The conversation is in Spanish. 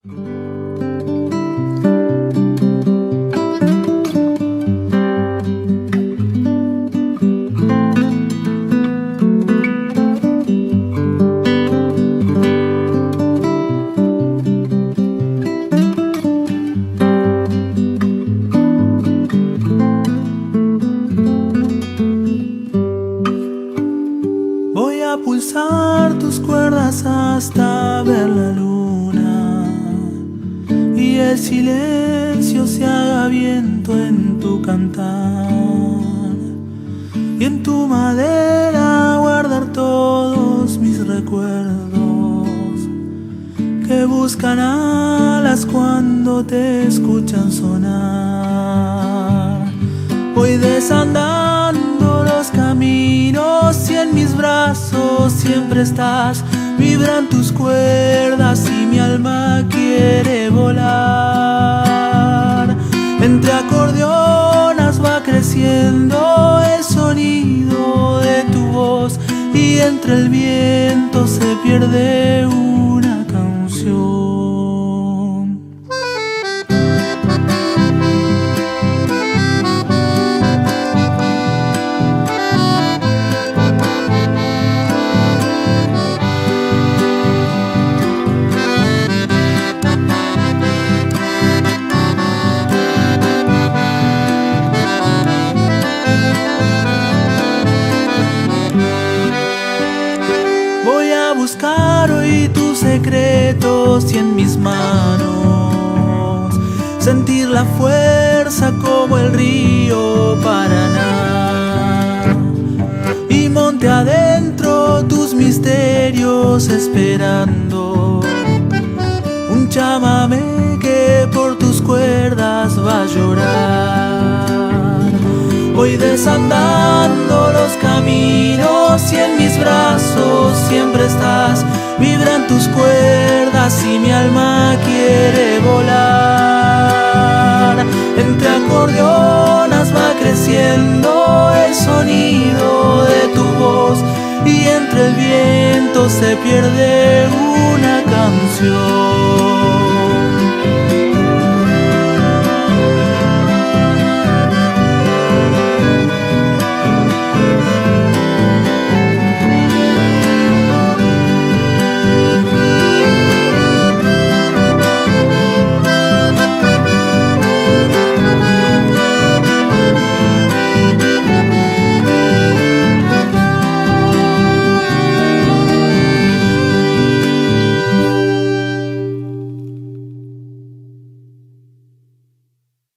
Voy a pulsar tus cuerdas hasta ver la luna y el silencio se haga viento en tu cantar, y en tu madera guardar todos mis recuerdos que buscan alas cuando te escuchan sonar. Voy desandando los caminos y en mis brazos siempre estás. Vibran tus cuerdas y mi alma quiere volar. Entre acordeonas va creciendo el sonido de tu voz y entre el viento se pierde una canción. Voy a buscar hoy tus secretos y en mis manos sentir la fuerza como el río Paraná, y monte adentro tus misterios esperando un chamamé que por tus cuerdas va a llorar. Voy desandando los caminos y en mis brazos siempre estás. Vibran tus cuerdas y mi alma quiere volar. Entre acordeonas va creciendo el sonido de tu voz y entre el viento se pierde una canción.